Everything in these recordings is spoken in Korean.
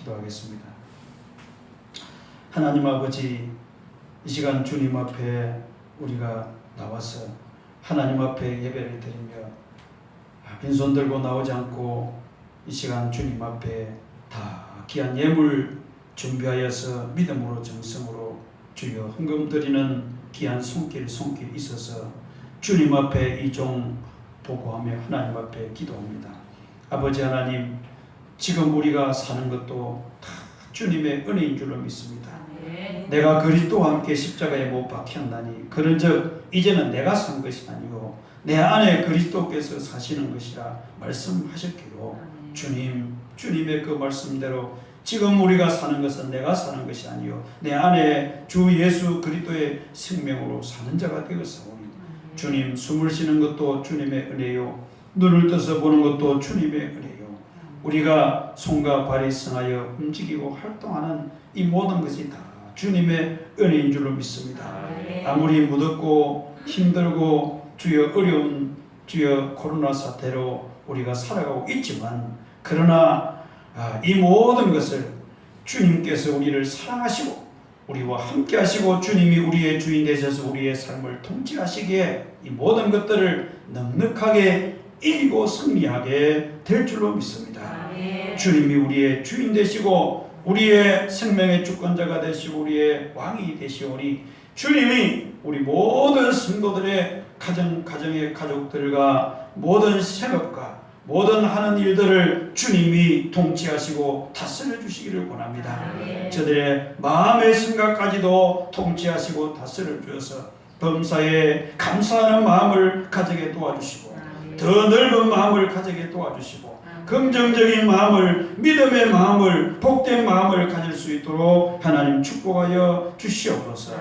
기도하겠습니다. 하나님 아버지, 이 시간 주님 앞에 우리가 나와서 하나님 앞에 예배를 드리며 빈손 들고 나오지 않고 이 시간 주님 앞에 다 귀한 예물 준비하여서 믿음으로 정성으로 주여 헌금 드리는 귀한 손길 있어서 주님 앞에 이 종 보고하며 하나님 앞에 기도합니다. 아버지 하나님, 지금 우리가 사는 것도 다 주님의 은혜인 줄로 믿습니다. 내가 그리스도와 함께 십자가에 못 박혔나니 그런즉 이제는 내가 산 것이 아니요 내 안에 그리스도께서 사시는 것이라 말씀하셨기로 주님의 그 말씀대로 지금 우리가 사는 것은 내가 사는 것이 아니요 내 안에 주 예수 그리스도의 생명으로 사는 자가 되었사오니 주님, 숨을 쉬는 것도 주님의 은혜요 눈을 떠서 보는 것도 주님의 은혜요 우리가 손과 발이 성하여 움직이고 활동하는 이 모든 것이 다 주님의 은혜인 줄로 믿습니다. 아무리 무덥고 힘들고 주여 어려운 주여 코로나 사태로 우리가 살아가고 있지만 그러나 이 모든 것을 주님께서 우리를 사랑하시고 우리와 함께 하시고 주님이 우리의 주인 되셔서 우리의 삶을 통치하시기에 이 모든 것들을 넉넉하게 이기고 승리하게 될 줄로 믿습니다. 주님이 우리의 주인 되시고 우리의 생명의 주권자가 되시고 우리의 왕이 되시오니 주님이 우리 모든 성도들의 가정의 가족들과 모든 생업과 모든 하는 일들을 주님이 통치하시고 다스려 주시기를 원합니다. 저들의 마음의 생각까지도 통치하시고 다스려 주셔서 범사에 감사하는 마음을 가지게 도와주시고 더 넓은 마음을 가지게 도와주시고 긍정적인 마음을, 믿음의 마음을, 복된 마음을 가질 수 있도록 하나님 축복하여 주시옵소서.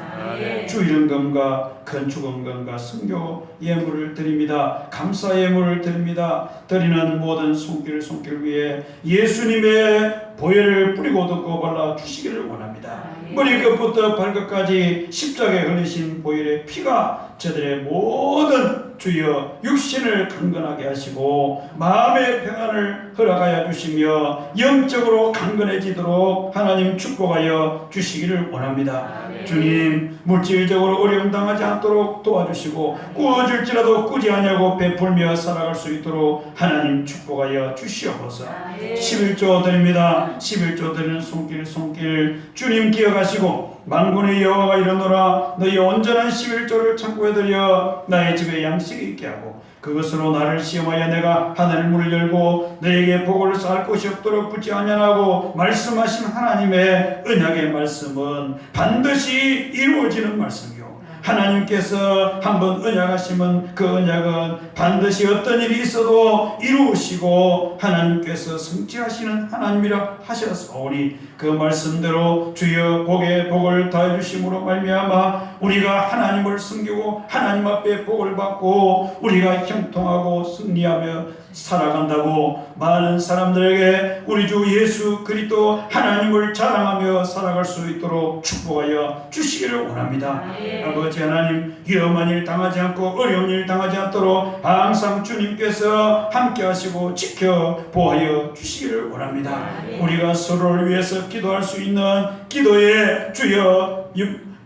주 이름감과 건축원금과 선교 예물을 드립니다. 감사 예물을 드립니다. 드리는 모든 손길 위에 예수님의 보혈을 뿌리고 덮고 발라 주시기를 원합니다. 머리끝부터 발끝까지 십자가에 흘리신 보혈의 피가 저들의 모든 주여 육신을 강건하게 하시고 마음의 평안을 허락하여 주시며 영적으로 강건해지도록 하나님 축복하여 주시기를 원합니다. 주님, 물질적으로 어려움 당하지 않도록 도와주시고 꾸어줄지라도 꾸지 아니하고 베풀며 살아갈 수 있도록 하나님 축복하여 주시옵소서. 11조 드립니다. 11조 드리는 손길 주님 기억하시고 만군의 여호와가 이르노라 너희 온전한 11조를 창고에 들여 나의 집에 양식이 있게 하고 그것으로 나를 시험하여 내가 하늘 문을 열고 너에게 복을 쌓을 곳이 없도록 붙지 아니하고 말씀하신 하나님의 언약의 말씀은 반드시 이루어지는 말씀이요 하나님께서 한번 언약하시면 그 언약은 반드시 어떤 일이 있어도 이루시고 하나님께서 성취하시는 하나님이라 하셨사오니 그 말씀대로 주여 복에 복을 더해 주심으로 말미암아 우리가 하나님을 섬기고 하나님 앞에 복을 받고 우리가 형통하고 승리하며 살아간다고 많은 사람들에게 우리 주 예수 그리스도 하나님을 자랑하며 살아갈 수 있도록 축복하여 주시기를 원합니다. 아버지 하나님, 위험한 일 당하지 않고 어려운 일 당하지 않도록 항상 주님께서 함께 하시고 지켜 보하여 주시기를 원합니다. 우리가 서로를 위해서 기도할 수 있는 기도의 주여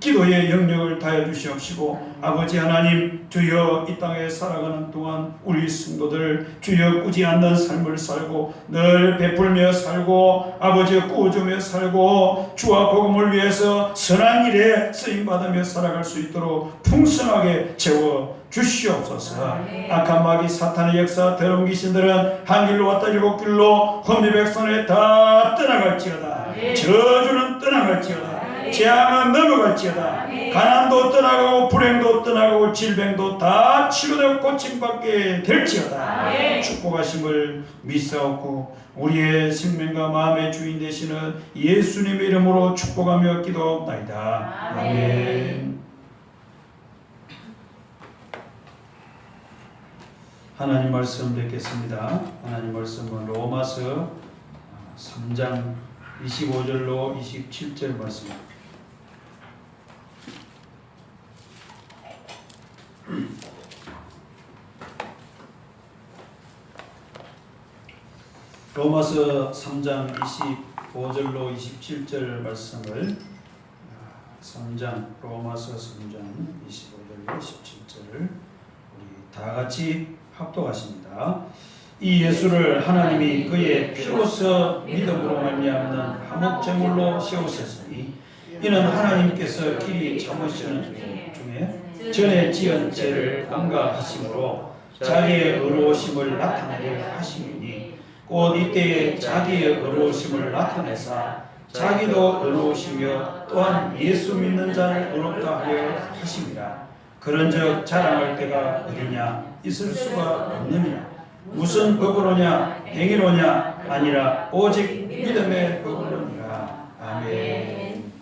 기도의 영역을 다해 주시옵시고 아버지 하나님, 주여 이 땅에 살아가는 동안 우리 성도들 주여 꾸지 않는 삶을 살고 늘 베풀며 살고 아버지 꾸어주며 살고 주와 복음을 위해서 선한 일에 쓰임받으며 살아갈 수 있도록 풍성하게 채워 주시옵소서. 악한 마귀 사탄의 역사 더러운 귀신들은 한 길로 왔다 일곱 길로 혼미백선에 다 떠나갈지어다. 저주는 떠나갈지어다. 재앙은 넘어갈지어다. 가난도 떠나가고 불행도 떠나가고 질병도 다 치료되고 고침받게 될지어다. 축복하심을 믿사옵고 우리의 생명과 마음의 주인 되시는 예수님의 이름으로 축복하며 기도하옵나이다. 아멘. 하나님 말씀 뵙겠습니다. 하나님 말씀은 로마서 3장 25절로 27절 말씀입니다. 로마서 3장 5절로 27절 말씀을 3장 로마서 3장 25절로 17절을 우리 다 같이 합독하십니다. 이 예수를 하나님이 그의 피로써 믿음으로 말미암는 화목제물로 세우셨으니 이는 하나님께서 길이 참으시는 중에 전에 지은 죄를 공가하심으로 자기의 의로우심을 나타내려 하심이니 곧 이때에 자기의 의로우심을 나타내사 자기도 의로우시며 또한 예수 믿는 자를 의롭다 하려 하심이라. 그런즉 자랑할 때가 어디냐 있을 수가 없느니라. 무슨 법으로냐 행위로냐 아니라 오직 믿음의 법으로니라. 아멘.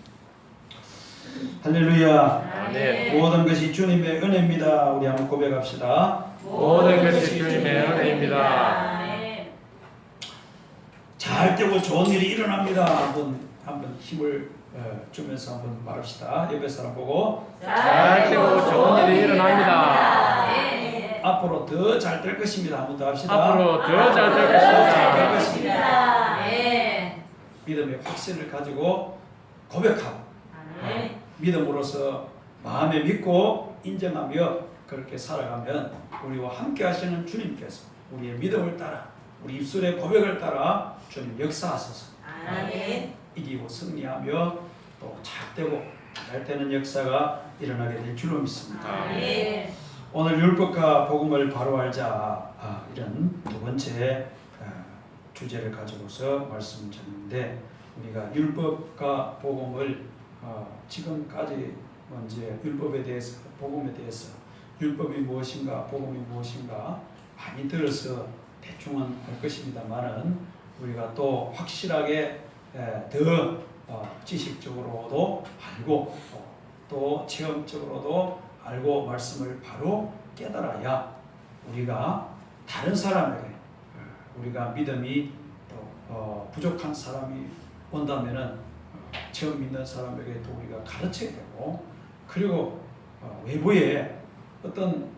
할렐루야. 아멘. 모든 것이 주님의 은혜입니다. 우리 한번 고백합시다. 모든 것이 주님의 은혜입니다. 잘 되고 좋은 일이 일어납니다. 한번 힘을 주면서 한번 말합시다. 옆에 사람 보고 잘 되고 좋은 일이 일어납니다. 앞으로 더 잘 될 것입니다. 한번 더 합시다. 앞으로 더 잘 될 것입니다. 믿음의 확신을 가지고 고백하고 믿음으로써 마음에 믿고 인정하며 그렇게 살아가면 우리와 함께 하시는 주님께서 우리의 믿음을 따라 우리 입술의 고백을 따라 주님 역사하소서. 이기고 승리하며 또 잘되고 잘되는 역사가 일어나게 될 줄로 믿습니다. 오늘 율법과 복음을 바로 알자 이런 두 번째 주제를 가지고서 말씀 드리는데 우리가 율법과 복음을 지금까지 이제 율법에 대해서 복음에 대해서 율법이 무엇인가 복음이 무엇인가 많이 들어서 대충은 할 것입니다만은 우리가 또 확실하게 더 지식적으로도 알고 또 체험적으로도 알고 말씀을 바로 깨달아야 우리가 다른 사람에게 우리가 믿음이 또 부족한 사람이 온다면은 처음 믿는 사람에게 또 우리가 가르쳐야 되고 그리고 외부에 어떤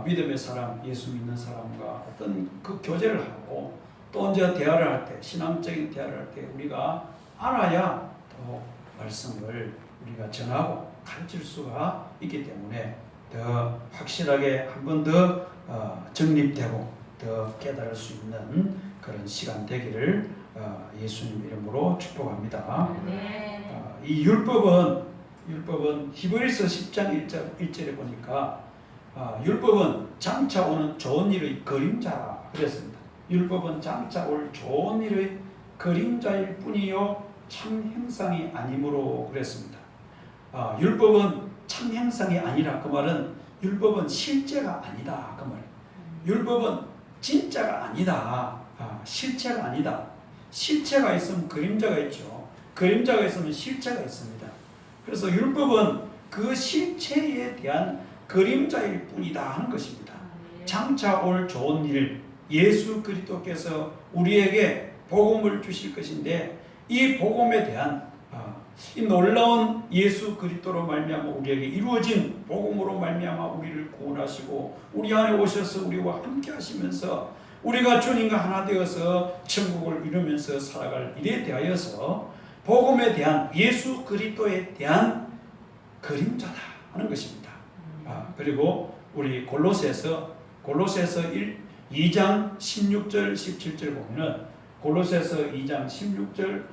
믿음의 사람, 예수 믿는 사람과 어떤 그 교제를 하고 또 언제 대화를 할 때, 신앙적인 대화를 할 때 우리가 알아야 또 말씀을 우리가 전하고 가르칠 수가 있기 때문에 더 확실하게 한 번 더 정립되고 더 깨달을 수 있는 그런 시간 되기를 예수님 이름으로 축복합니다. 이 율법은 히브리서 10장 1절에 보니까 율법은 장차 오는 좋은 일의 그림자라 그랬습니다. 율법은 장차 올 좋은 일의 그림자일 뿐이요 참 형상이 아니므로 그랬습니다. 율법은 참 형상이 아니라 그 말은 율법은 실제가 아니다 그 말. 율법은 진짜가 아니다. 실체가 아니다. 실체가 있으면 그림자가 있죠. 그림자가 있으면 실체가 있습니다. 그래서 율법은 그 실체에 대한 그림자일 뿐이다 하는 것입니다. 장차 올 좋은 일, 예수 그리스도께서 우리에게 복음을 주실 것인데 이 복음에 대한 이 놀라운 예수 그리스도로 말미암아 우리에게 이루어진 복음으로 말미암아 우리를 구원하시고 우리 안에 오셔서 우리와 함께 하시면서 우리가 주님과 하나 되어서 천국을 이루면서 살아갈 일에 대하여서 복음에 대한 예수 그리스도에 대한 그림자다 하는 것입니다. 그리고 우리 골로새서 2장 16절 17절 보면은 골로새서 2장 16절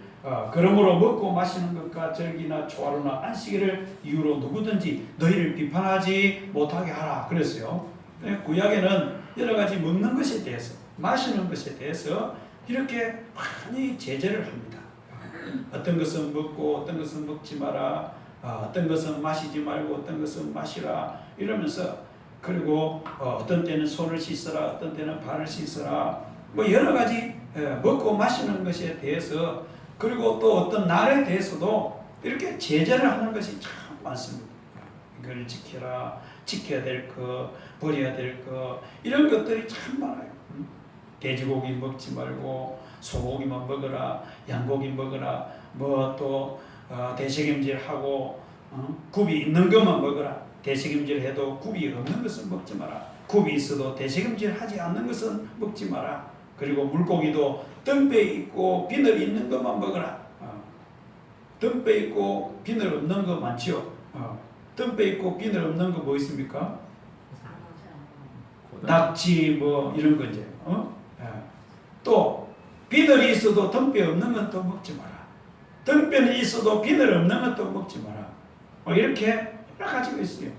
그러므로 먹고 마시는 것과 절기나 초하루나 안식일을 이유로 누구든지 너희를 비판하지 못하게 하라 그랬어요. 구약에는 여러 가지 먹는 것에 대해서 마시는 것에 대해서 이렇게 많이 제재를 합니다. 어떤 것은 먹고 어떤 것은 먹지 마라, 어떤 것은 마시지 말고 어떤 것은 마시라 이러면서 그리고 어떤 때는 손을 씻어라, 어떤 때는 발을 씻어라, 뭐 여러 가지 먹고 마시는 것에 대해서 그리고 또 어떤 날에 대해서도 이렇게 제재를 하는 것이 참 많습니다. 이걸 지켜라, 지켜야 될 것, 버려야 될 것, 이런 것들이 참 많아요. 돼지고기 먹지 말고 소고기만 먹어라, 양고기 먹어라, 뭐 또 대책임질하고 굽이 있는 것만 먹어라. 대책임질해도 굽이 없는 것은 먹지 마라. 굽이 있어도 대책임질하지 않는 것은 먹지 마라. 그리고 물고기도 덤배 있고 비늘 있는 것만 먹어라. 덤배 있고 비늘 없는 거 많지요. 덤배 있고 비늘 없는 거 뭐 있습니까? 낙지 뭐 이런 거지. 또 비늘이 있어도 덤배 없는 건 또 먹지 마라. 덤배는 있어도 비늘 없는 건 또 먹지 마라. 이렇게 여러 가지가 있어요.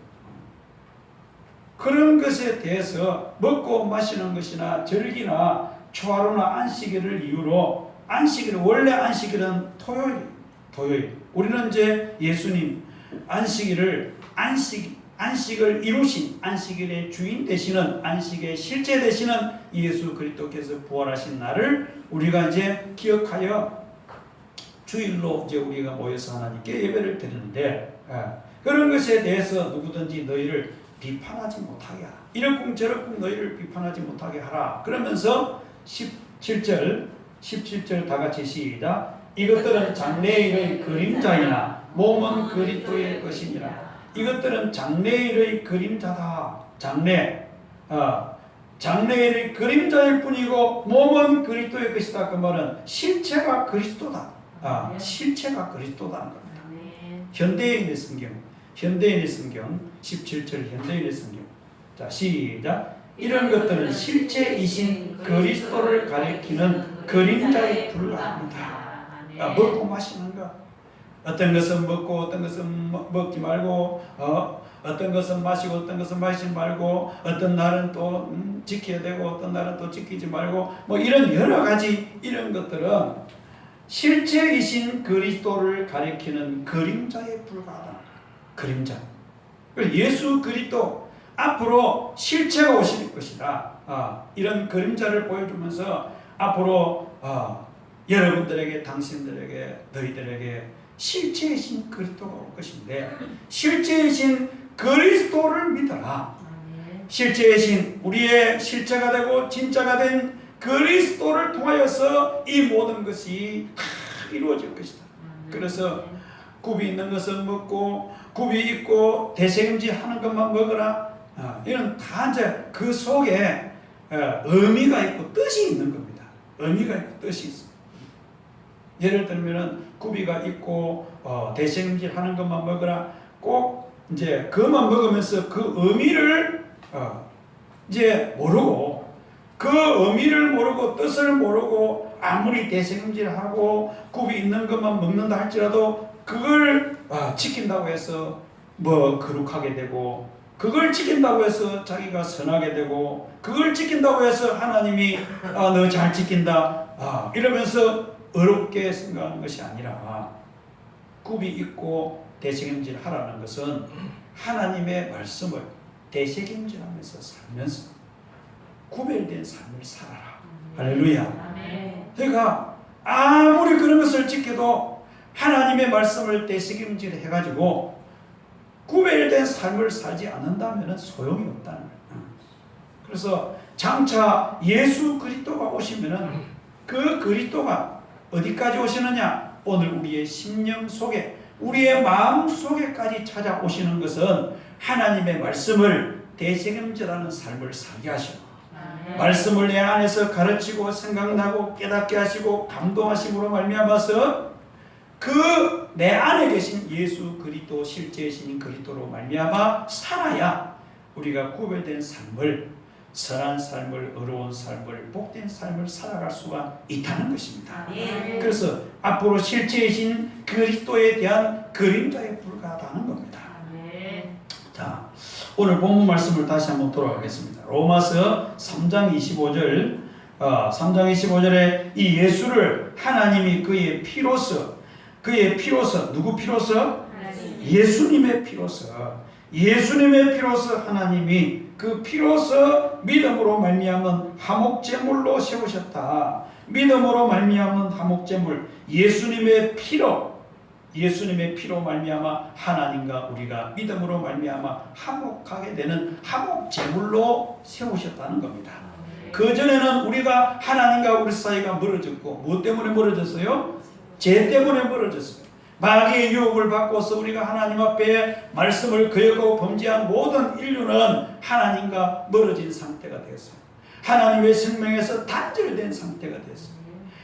그런 것에 대해서 먹고 마시는 것이나 절기나 초하루나 안식일을 이유로 안식일 원래 안식일은 토요일. 우리는 이제 예수님 안식을 이루신 안식일의 주인 되시는 안식의 실제 되시는 예수 그리스도께서 부활하신 날을 우리가 이제 기억하여 주일로 이제 우리가 모여서 하나님께 예배를 드리는데 그런 것에 대해서 누구든지 너희를 비판하지 못하게 하라. 이렇쿵 저렇쿵 너희를 비판하지 못하게 하라. 그러면서 17절 다 같이 시작. 이것들은 장래일의 그림자이나 몸은 그리스도의 것이니라. 이것들은 장래일의 그림자다. 장래일의 그림자일 뿐이고 몸은 그리스도의 것이다. 그 말은 실체가 그리스도다. 실체가 그리스도다는 겁니다. 현대인의 성경 17절 현대인의 성경. 자, 시작. 이런 것들은 실체이신 그리스도를 가리키는 그림자에 불과합니다. 먹고 마시는 것. 어떤 것은 먹고 어떤 것은 먹지 말고 어떤 것은 마시고 어떤 것은 마시지 말고 어떤 날은 또 지켜야 되고 어떤 날은 또 지키지 말고 뭐 이런 여러 가지 이런 것들은 실체이신 그리스도를 가리키는 그림자에 불과하다. 그림자. 예수 그리스도 앞으로 실체가 오실 것이다. 이런 그림자를 보여주면서 앞으로 여러분들에게 당신들에게 너희들에게 실체이신 그리스도가 올 것인데 실체이신 그리스도를 믿어라. 실체이신 우리의 실체가 되고 진짜가 된 그리스도를 통하여서 이 모든 것이 다 이루어질 것이다. 그래서 굽이 있는 것은 먹고 굽이 있고 대책임질 하는 것만 먹어라. 이런 다 이제 그 속에 의미가 있고 뜻이 있는 겁니다. 의미가 있고 뜻이 있습니다. 예를 들면은 굽이가 있고 대책임질 하는 것만 먹어라. 꼭 이제 그것만 먹으면서 그 의미를 이제 모르고 그 의미를 모르고 뜻을 모르고 아무리 대책임질하고 굽이 있는 것만 먹는다 할지라도 그걸 지킨다고 해서 뭐 거룩하게 되고 그걸 지킨다고 해서 자기가 선하게 되고 그걸 지킨다고 해서 하나님이 너 잘 지킨다 이러면서 어렵게 생각하는 것이 아니라 굽이 있고 대책임질 하라는 것은 하나님의 말씀을 대책임질하면서 살면서 구별된 삶을 살아라. 할렐루야. 그러니까 아무리 그런 것을 지켜도 하나님의 말씀을 대책임질 해가지고 구별된 삶을 살지 않는다면 소용이 없다는 거예요. 그래서 장차 예수 그리스도가 오시면은 그 그리스도가 어디까지 오시느냐? 오늘 우리의 심령 속에 우리의 마음 속에까지 찾아오시는 것은 하나님의 말씀을 대책임질하는 삶을 살게 하시고 말씀을 내 안에서 가르치고 생각나고 깨닫게 하시고 감동하심으로 말미암아서 그 내 안에 계신 예수 그리스도 실제이신 그리스도로 말미암아 살아야 우리가 구별된 삶을 선한 삶을 어려운 삶을 복된 삶을 살아갈 수가 있다는 것입니다. 그래서 앞으로 실제이신 그리스도에 대한 그림자에 불과하다는 겁니다. 자, 오늘 본문 말씀을 다시 한번 돌아가겠습니다. 로마서 3장 25절 3장 25절에 이 예수를 하나님이 그의 피로서 누구 피로서? 예수님의 피로서 하나님이 그 피로서 믿음으로 말미암은 화목제물로 세우셨다. 믿음으로 말미암은 화목제물 예수님의 피로 말미암아 하나님과 우리가 믿음으로 말미암아 화목하게 되는 화목제물로 세우셨다는 겁니다. 그전에는 우리가 하나님과 우리 사이가 멀어졌고 무엇 때문에 멀어졌어요? 죄 때문에 멀어졌어요. 마귀의 유혹을 받고서 우리가 하나님 앞에 말씀을 거역하고 범죄한 모든 인류는 하나님과 멀어진 상태가 되었어요. 하나님의 생명에서 단절된 상태가 됐습니다.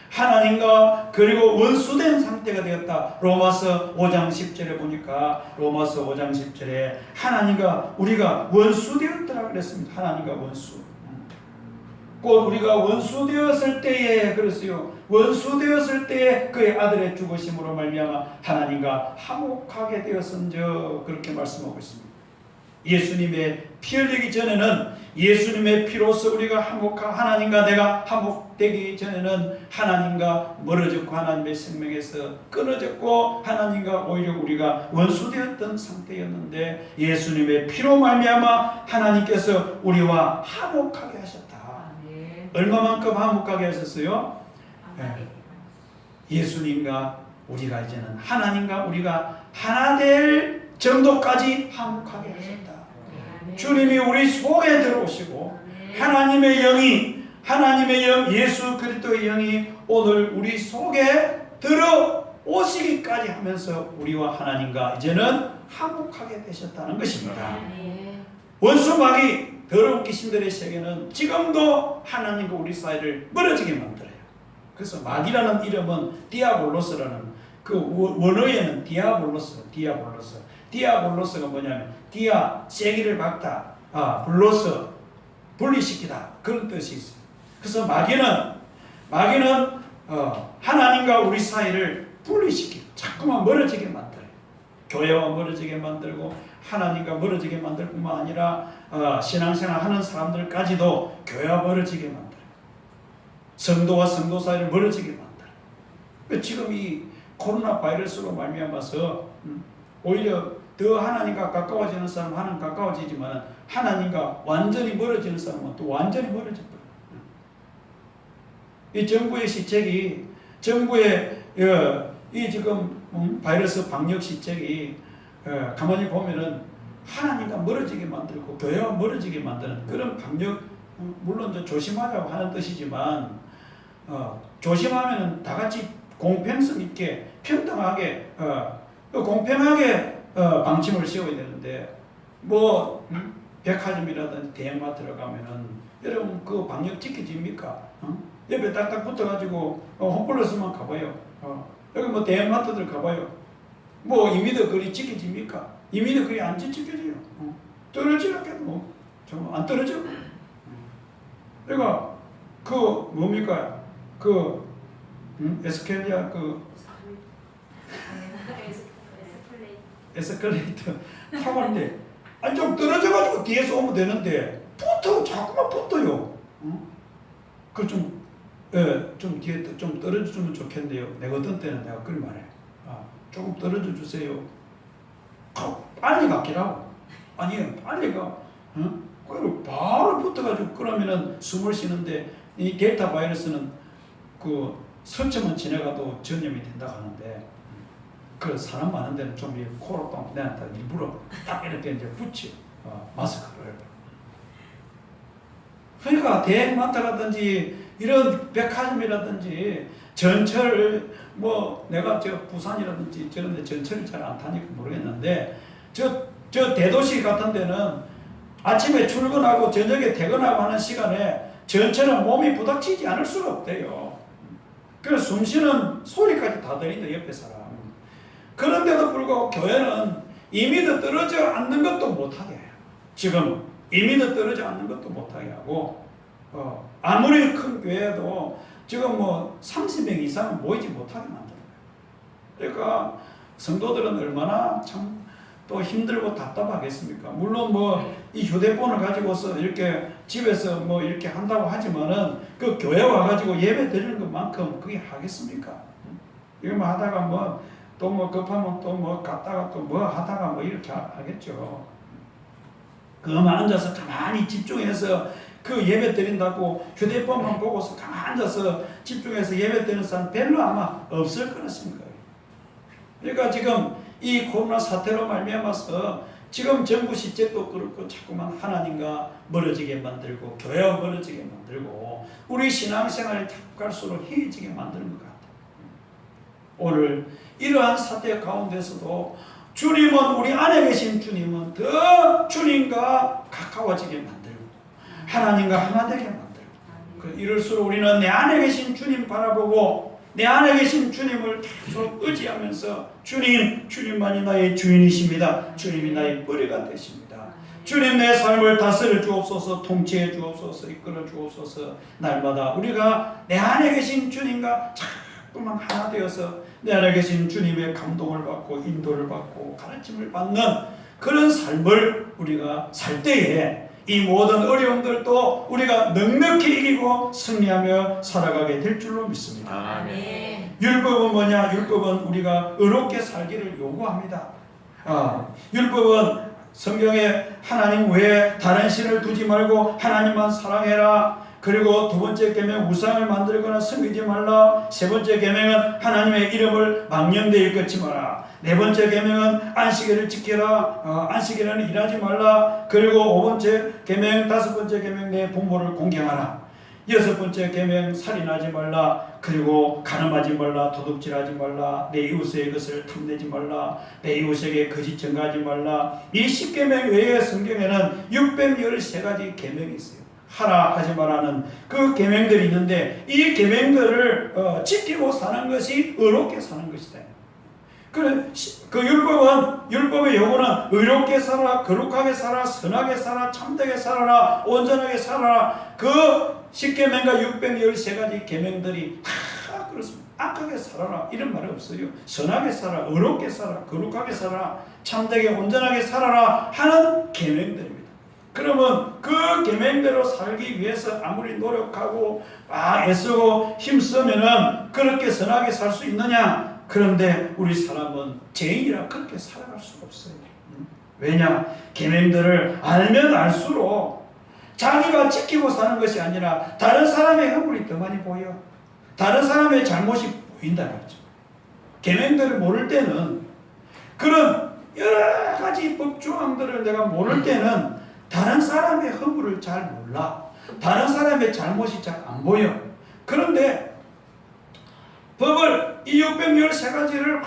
하나님과 그리고 원수된 상태가 되었다. 로마서 5장 10절에 보니까 로마서 5장 10절에 하나님과 우리가 원수되었더라 그랬습니다. 하나님과 원수. 곧 우리가 원수되었을 때에 그랬어요. 원수되었을 때에 그의 아들의 죽으심으로 말미암아 하나님과 화목하게 되었은저 그렇게 말씀하고 있습니다. 예수님의 피 흘리기 전에는 예수님의 피로서 우리가 하나님과 내가 화목되기 전에는 하나님과 멀어졌고 하나님의 생명에서 끊어졌고 하나님과 오히려 우리가 원수되었던 상태였는데 예수님의 피로 말미암아 하나님께서 우리와 화목하게 하셨다. 얼마만큼 화목하게 하셨어요? 예수님과 우리가 이제는 하나님과 우리가 하나 될 정도까지 화목하게 하셨다. 주님이 우리 속에 들어오시고 하나님의 영 예수 그리스도의 영이 오늘 우리 속에 들어오시기까지 하면서 우리와 하나님과 이제는 화목하게 되셨다는 것입니다. 원수마귀 더러운 귀신들의 세계는 지금도 하나님과 우리 사이를 멀어지게 만들어요. 그래서 마귀라는 이름은 디아볼로스라는 그 원어에는 디아볼로스가 뭐냐면 디아 세기를 박다, 블로스 분리시키다 그런 뜻이 있어요. 그래서 마귀는 하나님과 우리 사이를 분리시키고 자꾸만 멀어지게 만들어요. 교회와 멀어지게 만들고 하나님과 멀어지게 만들 뿐만 아니라 신앙생활 하는 사람들까지도 교회와 멀어지게 만들어요. 성도와 성도 사이를 멀어지게 만들어요. 지금 이 코로나 바이러스로 말미암아서 오히려 더 하나님과 가까워지는 사람은 하나님 가까워지지만 하나님과 완전히 멀어지는 사람은 또 완전히 멀어져 버려요. 이 정부의 시책이 이 지금 바이러스 방역 시책이 가만히 보면은 하나님과 멀어지게 만들고 교회와 멀어지게 만드는 그런 방역 물론 이제 조심하자고 하는 뜻이지만 조심하면은 다 같이 공평성 있게 평등하게 공평하게 방침을 세워야 되는데 백화점이라든지 대형마트 들어가면은 여러분 그 방역 지켜집니까? 옆에 딱딱 붙어가지고 홈플러스만 가봐요. 여기 대형마트들 가봐요. 이미더 거리 지켜집니까? 이미더 거리 안 지켜져요. 떨어지라게도 안 떨어져. 그러니까 뭡니까? 에스켈리아 에스컬레이터 타고 가는데 좀 떨어져가지고 뒤에서 오면 되는데 자꾸만 붙어요. 좀 뒤에 좀 떨어져주면 좋겠네요. 내가 어떤 때는 내가 그리 말해. 조금 떨어져 주세요. 빨리 가기라고. 아니에요. 빨리 가. 그리고 바로 붙어가지고 그러면은 숨을 쉬는데 이 델타 바이러스는 설치만 지나가도 전염이 된다고 하는데 그 사람 많은 데는 좀 코로 똥 내놨다 일부러 딱 이렇게 이제 붙여 마스크를. 그러니까 대형마트라든지 이런 백화점이라든지 전철 내가 부산이라든지 저런 데 전철을 잘 안 타니까 모르겠는데 저 대도시 같은 데는 아침에 출근하고 저녁에 퇴근하고 하는 시간에 전철은 몸이 부닥치지 않을 수가 없대요. 그래서 숨쉬는 소리까지 다 들린다 옆에 사람. 그런데도 불구하고 교회는 이미도 떨어져 앉는 것도 못하게 해요. 지금 이미도 떨어져 앉는 것도 못하게 하고 아무리 큰 교회도 지금 30명 이상은 모이지 못하게 만들어요. 그러니까 성도들은 얼마나 참 또 힘들고 답답하겠습니까? 물론 이 휴대폰을 가지고서 이렇게 집에서 이렇게 한다고 하지만은 그 교회 와가지고 예배 드리는 것만큼 그게 하겠습니까? 이거 하다가 또 급하면 또 갔다가 또 하다가 이렇게 하겠죠. 그만 앉아서 가만히 집중해서 그 예배 드린다고 휴대폰만 보고서 가만히 앉아서 집중해서 예배 드리는 사람 별로 아마 없을 거라는 거예요. 그러니까 지금 이 코로나 사태로 말미암아서 지금 정부 시책도 그렇고 자꾸만 하나님과 멀어지게 만들고 교회와 멀어지게 만들고 우리 신앙생활이 갈수록 해이지게 만드는 것 같아요. 오늘 이러한 사태 가운데서도 주님은 우리 안에 계신 주님은 더 주님과 가까워지게 만들고 하나님과 하나 되게 만들고 이럴수록 우리는 내 안에 계신 주님 바라보고 내 안에 계신 주님을 계속 의지하면서 주님만이 나의 주인이십니다. 주님이 나의 뿌리가 되십니다. 주님 내 삶을 다스려 주옵소서, 통치해 주옵소서, 이끌어 주옵소서. 날마다 우리가 내 안에 계신 주님과 자꾸만 하나 되어서 내 안에 계신 주님의 감동을 받고 인도를 받고 가르침을 받는 그런 삶을 우리가 살 때에 이 모든 어려움들도 우리가 넉넉히 이기고 승리하며 살아가게 될 줄로 믿습니다. 아멘. 율법은 뭐냐? 율법은 우리가 의롭게 살기를 요구합니다. 율법은 성경에 하나님 외에 다른 신을 두지 말고 하나님만 사랑해라. 그리고 두 번째 계명 우상을 만들거나 섬기지 말라. 세 번째 계명은 하나님의 이름을 망령되이 일컫지 마라. 네 번째 계명은 안식일을 지켜라. 안식일에는 일하지 말라. 그리고 5번째 계명, 5번째 계명 내 부모를 공경하라. 6번째 계명 살인하지 말라. 그리고 간음하지 말라. 도둑질하지 말라. 내 이웃의 것을 탐내지 말라. 내 이웃에게 거짓 증거하지 말라. 이 10계명 외에 성경에는 613가지 계명이 있어요. 하라 하지 말라는 그 계명들이 있는데 이 계명들을 지키고 사는 것이 의롭게 사는 것이다. 그 율법의 요구는 의롭게 살아라, 거룩하게 살아라, 선하게 살아라, 참되게 살아라, 온전하게 살아라. 그 10계명과 613가지 계명들이 다 그렇습니다. 악하게 살아라 이런 말이 없어요. 선하게 살아라, 의롭게 살아라, 거룩하게 살아라, 참되게 온전하게 살아라 하는 계명들입니다. 그러면 그 계명대로 살기 위해서 아무리 노력하고 애쓰고 힘쓰면은 그렇게 선하게 살 수 있느냐? 그런데 우리 사람은 죄인이라 그렇게 살아갈 수가 없어요. 왜냐? 계명들을 알면 알수록 자기가 지키고 사는 것이 아니라 다른 사람의 허물이 더 많이 보여. 다른 사람의 잘못이 보인다 말이죠. 계명들을 모를 때는 그런 여러 가지 법조항들을 내가 모를 때는 다른 사람의 허물을 잘 몰라. 다른 사람의 잘못이 잘 안 보여. 그런데 법을 이 613가지를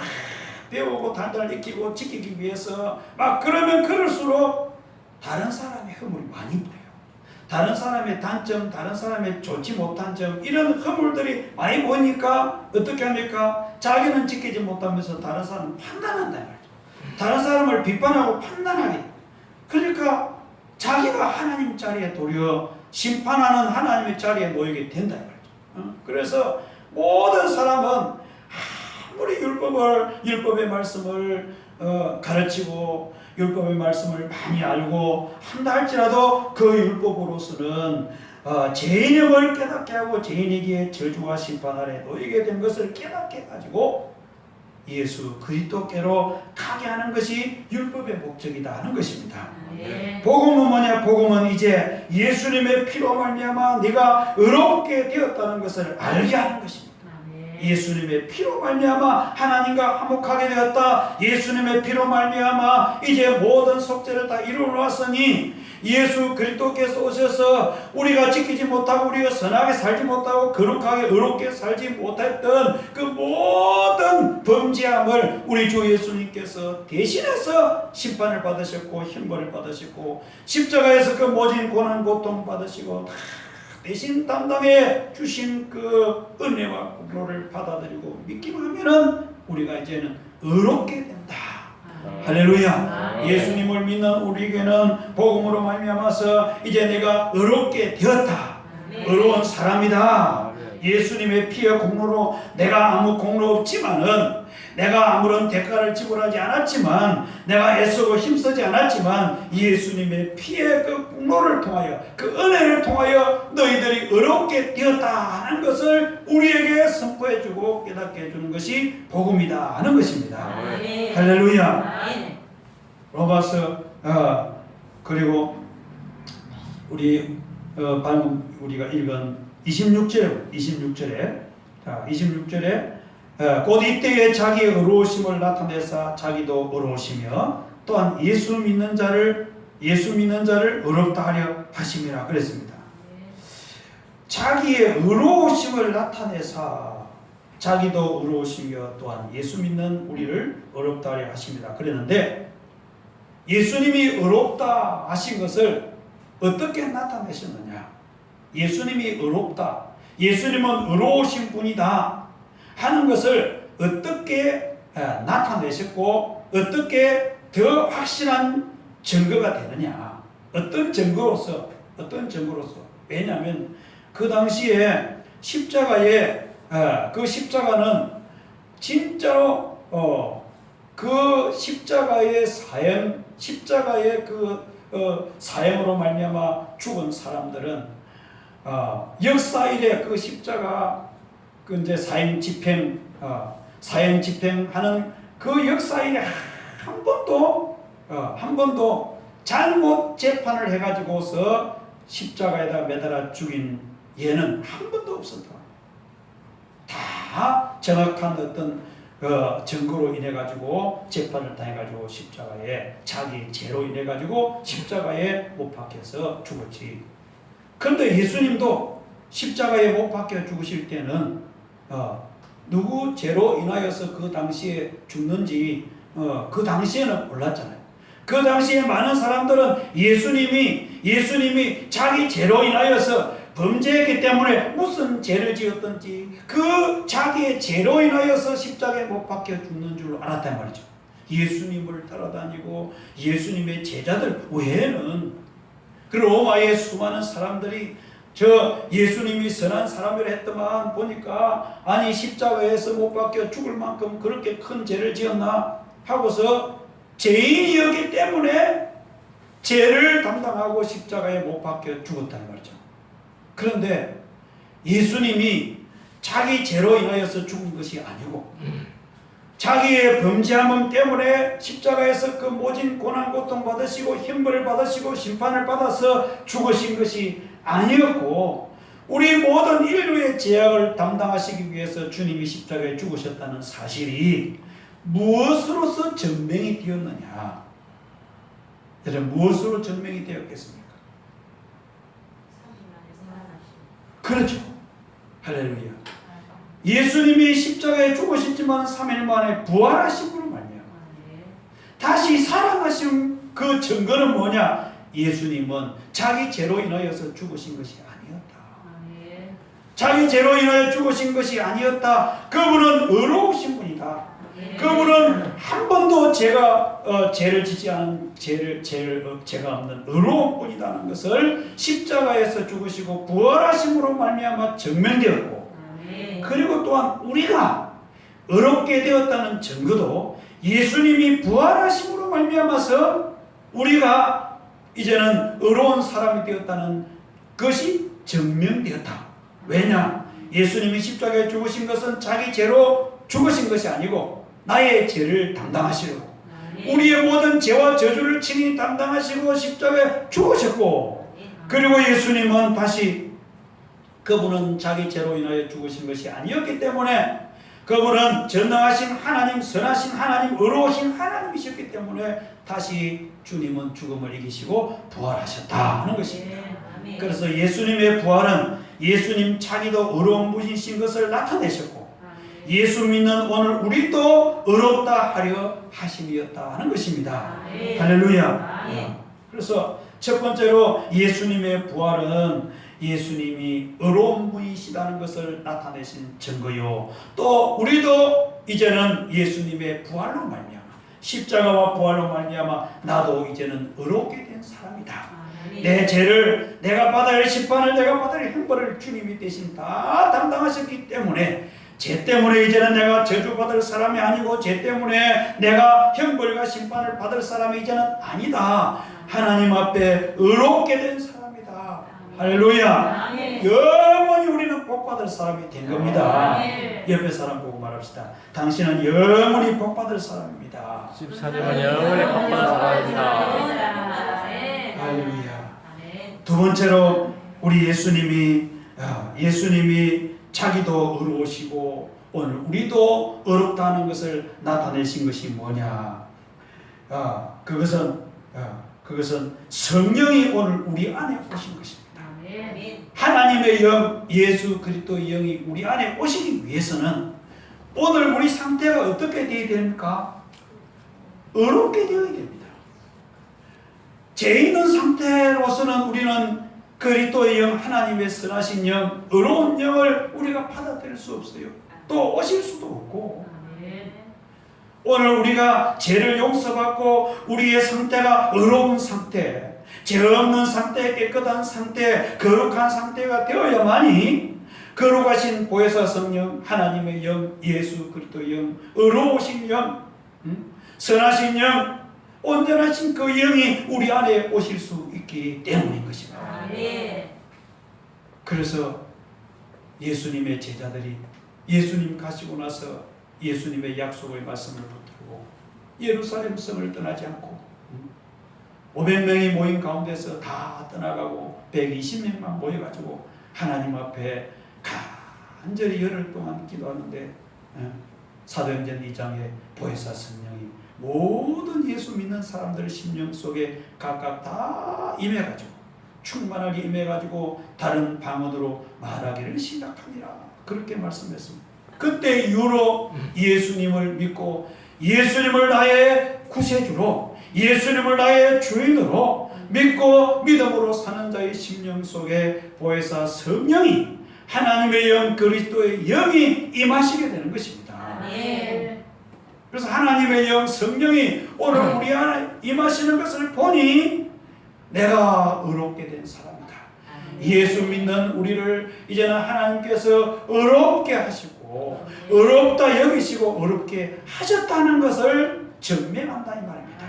배우고 달달 익히고 지키기 위해서 그러면 그럴수록 다른 사람의 허물이 많이 보여. 다른 사람의 단점, 다른 사람의 좋지 못한 점 이런 허물들이 많이 보이니까 어떻게 합니까? 자기는 지키지 못하면서 다른 사람을 판단한다 말이죠. 다른 사람을 비판하고 판단하게. 그러니까 자기가 하나님 자리에 도리어 심판하는 하나님의 자리에 놓이게 된다 말이죠. 그래서 모든 사람은 아무리 율법의 말씀을 가르치고 율법의 말씀을 많이 알고 한다 할지라도 그 율법으로서는 죄인임을 깨닫게 하고 죄인에게 저주와 심판 아래 놓이게 된 것을 깨닫게 가지고 예수 그리스도께로 가게 하는 것이 율법의 목적이다 하는 것입니다. 복음은 뭐냐? 복음은 이제 예수님의 피로 말미암아 네가 의롭게 되었다는 것을 알게 하는 것입니다. 예수님의 피로 말미암아 하나님과 화목하게 되었다. 예수님의 피로 말미암아 이제 모든 속죄를 다 이루어 놓았으니 예수 그리스도께서 오셔서 우리가 지키지 못하고 우리가 선하게 살지 못하고 거룩하게 의롭게 살지 못했던 그 모든 범죄함을 우리 주 예수님께서 대신해서 심판을 받으셨고 형벌을 받으셨고 십자가에서 그 모진 고난 고통 받으시고 대신 담당해 주신 그 은혜와 공로를 받아들이고 믿기만 하면은 우리가 이제는 의롭게 된다. 할렐루야. 예수님을 믿는 우리에게는 복음으로 말미암아서 이제 내가 의롭게 되었다. 의로운 사람이다. 예수님의 피의 공로로 내가 아무 공로 없지만은 내가 아무런 대가를 지불하지 않았지만 내가 애쓰고 힘쓰지 않았지만 예수님의 피의 그 공로를 통하여 그 은혜를 통하여 너희들이 의롭게 되었다 하는 것을 우리에게 선포해주고 깨닫게 해주는 것이 복음이다 하는 것입니다. 할렐루야. 로마서 그리고 우리 방금 우리가 읽은 26절에 자 26절에 곧 이때에 자기의 의로우심을 나타내사 자기도 의로우시며 또한 예수 믿는 자를 의롭다 하려 하심이라 그랬습니다. 자기의 의로우심을 나타내사 자기도 의로우시며 또한 예수 믿는 우리를 의롭다 하려 하십니다. 그랬는데 예수님이 의롭다 하신 것을 어떻게 나타내셨느냐? 예수님이 의롭다, 예수님은 의로우신 분이다 하는 것을 어떻게 나타내셨고 어떻게 더 확실한 증거가 되느냐. 어떤 증거로서 왜냐하면 그 당시에 십자가에 그 십자가는 진짜로 그 십자가의 사형, 십자가의 사형으로 말미암아 죽은 사람들은 역사 이래 그 십자가 그 이제 사형 집행하는 그 역사 이래 한 번도 잘못 재판을 해가지고서 십자가에다 매달아 죽인 예는 한 번도 없었다. 다 정확한 어떤 증거로 인해 가지고 재판을 당해 가지고 십자가에 자기 죄로 인해 가지고 십자가에 못 박혀서 죽었지. 그런데 예수님도 십자가에 못 박혀 죽으실 때는 누구 죄로 인하여서 그 당시에 죽는지 그 당시에는 몰랐잖아요. 그 당시에 많은 사람들은 예수님이 자기 죄로 인하여서 범죄했기 때문에 무슨 죄를 지었던지 그 자기의 죄로 인하여서 십자가에 못 박혀 죽는 줄 알았단 말이죠. 예수님을 따라다니고 예수님의 제자들 외에는 그 로마의 수많은 사람들이 저 예수님이 선한 사람이라 했더만 보니까 아니 십자가에서 못 박혀 죽을 만큼 그렇게 큰 죄를 지었나 하고서 죄인이었기 때문에 죄를 담당하고 십자가에 못 박혀 죽었다는 말이죠. 그런데 예수님이 자기 죄로 인하여서 죽은 것이 아니고 자기의 범죄함 때문에 십자가에서 그 모진 고난 고통 받으시고 형벌을 받으시고 심판을 받아서 죽으신 것이 아니었고 우리 모든 인류의 죄악을 담당하시기 위해서 주님이 십자가에 죽으셨다는 사실이 무엇으로서 증명이 되었느냐? 여러분 무엇으로 증명이 되었겠습니까? 그렇죠. 할렐루야. 예수님이 십자가에 죽으셨지만 3일 만에 부활하심으로 말미암아 다시 살아나신 그 증거는 뭐냐? 예수님은 자기 죄로 인하여서 죽으신 것이 아니었다. 자기 죄로 인하여 죽으신 것이 아니었다. 그분은 의로우신 분이다. 그분은 한 번도 죄를 지지 않은 죄가 없는 의로운 분이라는 것을 십자가에서 죽으시고 부활하심으로 말미암아 증명되었고 그리고 또한 우리가 의롭게 되었다는 증거도 예수님이 부활하심으로 말미암아서 우리가 이제는 의로운 사람이 되었다는 것이 증명되었다. 왜냐? 예수님이 십자가에 죽으신 것은 자기 죄로 죽으신 것이 아니고 나의 죄를 담당하시려고 우리의 모든 죄와 저주를 친히 담당하시고 십자가에 죽으셨고 그리고 예수님은 다시 그분은 자기 죄로 인하여 죽으신 것이 아니었기 때문에 그분은 전능하신 하나님, 선하신 하나님, 의로우신 하나님이셨기 때문에 다시 주님은 죽음을 이기시고 부활하셨다 하는 것입니다. 그래서 예수님의 부활은 예수님 자기도 의로운 분이신 것을 나타내셨고 예수 믿는 오늘 우리도 의롭다 하려 하심이었다 하는 것입니다. 할렐루야. 그래서 첫 번째로 예수님의 부활은 예수님이 의로운 분이시다는 것을 나타내신 증거요. 또 우리도 이제는 예수님의 부활로 말미암아 십자가와 부활로 말미암아 나도 이제는 의롭게 된 사람이다. 내 죄를 내가 받아야 할 심판을 내가 받아야 할 형벌을 주님이 대신 다 담당하셨기 때문에 죄 때문에 이제는 내가 저주받을 사람이 아니고 죄 때문에 내가 형벌과 심판을 받을 사람이 이제는 아니다. 하나님 앞에 의롭게 된 사람이다. 할렐루야. 영원히 우리는 복받을 사람이 된 겁니다. 옆에 사람 보고 말합시다. 당신은 영원히 복받을 사람입니다. 집사님은 영원히 복받을 사람입니다. 할렐루야. 두 번째로 우리 예수님이 자기도 의로우시고 오늘 우리도 의롭다는 것을 나타내신 것이 뭐냐? 그것은 성령이 오늘 우리 안에 오신 것입니다. 하나님의 영, 예수 그리스도의 영이 우리 안에 오시기 위해서는 오늘 우리 상태가 어떻게 되어야 됩니까? 의롭게 되어야 됩니다. 죄 있는 상태로서는 우리는 그리스도의 영, 하나님의 선하신 영, 의로운 영을 우리가 받아들일 수 없어요. 또 오실 수도 없고. 오늘 우리가 죄를 용서받고 우리의 상태가 의로운 상태, 죄 없는 상태, 깨끗한 상태, 거룩한 상태가 되어야만이 거룩하신 보혜사 성령, 하나님의 영, 예수 그리스도의 영, 의로우신 영, 선하신 영, 온전하신 그 영이 우리 안에 오실 수 있기 때문인 것입니다. 그래서 예수님의 제자들이 예수님 가시고 나서 예수님의 약속의 말씀을 붙들고 예루살렘 성을 떠나지 않고 500명이 모인 가운데서 다 떠나가고 120명만 모여가지고 하나님 앞에 간절히 열흘 동안 기도하는데 사도행전 2장에 보혜사 성령이 모든 예수 믿는 사람들 심령 속에 각각 다 임해가지고 충만하게 임해가지고 다른 방언으로 말하기를 시작하니라 그렇게 말씀했습니다. 그때 이후로 예수님을 믿고 예수님을 나의 구세주로 예수님을 나의 주인으로 믿고 믿음으로 사는 자의 심령 속에 보혜사 성령이 하나님의 영 그리스도의 영이 임하시게 되는 것입니다. 그래서 하나님의 영 성령이 오늘 우리 안에 임하시는 것을 보니 내가 의롭게 된 사람이다. 예수 믿는 우리를 이제는 하나님께서 의롭게 하시고 의롭다 여기시고 의롭게 하셨다는 것을 증명한다 이 말입니다.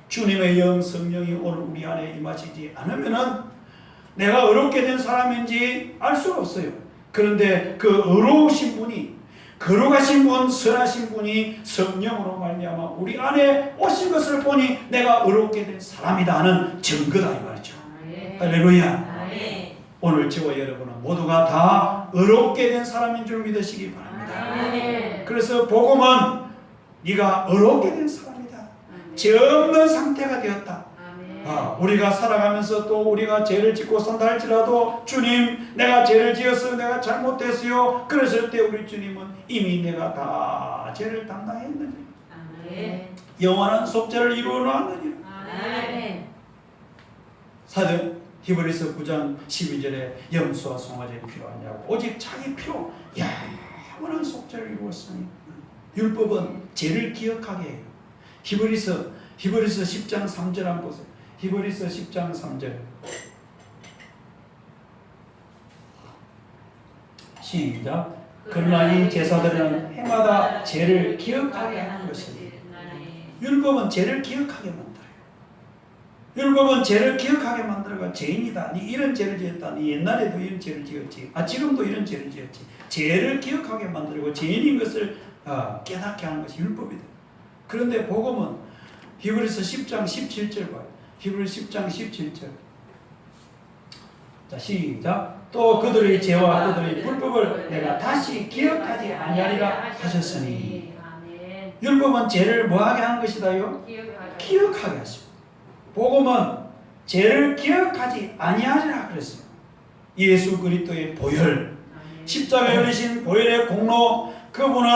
주님의 영 성령이 오늘 우리 안에 임하시지 않으면은 내가 의롭게 된 사람인지 알 수가 없어요. 그런데 그 의로우신 분이 거룩하신 분, 선하신 분이 성령으로 말미암아 우리 안에 오신 것을 보니 내가 의롭게 된 사람이다 하는 증거다 이 말이죠. 할렐루야. 오늘 저와 여러분은 모두가 다 의롭게 된 사람인 줄 믿으시기 바랍니다. 그래서 복음은 네가 의롭게 된 사람이다. 죄 없는 상태가 되었다. 우리가 살아가면서 또 우리가 죄를 짓고 산다 할지라도 주님 내가 죄를 지었어요. 내가 잘못했어요. 그랬을 때 우리 주님은 이미 내가 다 죄를 담당했느니라. 영원한 속죄를 이루어 놨느니라. 사도 히브리서 9장 12절에 염소와 송아지가 필요하냐고 오직 자기 피로 영원한 속죄를 이루었으니 율법은 죄를 기억하게 해요. 히브리서 10장 3절 한번 보세요. 히브리서 10장 3절 시작. 그러나 이 제사들은 해마다 죄를 기억하게 하는 것이니 율법은 죄를 기억하게 만들어요. 율법은 죄를 기억하게 만들어가 죄인이다. 니 이런 죄를 지었다. 니 옛날에도 이런 죄를 지었지. 지금도 이런 죄를 지었지. 죄를 기억하게 만들고 죄인인 것을 깨닫게 하는 것이 율법이다. 그런데 복음은 히브리서 10장 17절 봐요. 히브리서 10장 17절. 자 시작. 또 그들의 죄와 그들의 불법을 내가 다시 기억하지 아니하리라 하셨으니 율법은 죄를 뭐하게 하는 것이다요? 기억하게 하시고 복음은 죄를 기억하지 아니하리라 그랬어요. 예수 그리스도의 보혈, 십자가에 흘리신 보혈의 공로, 그분은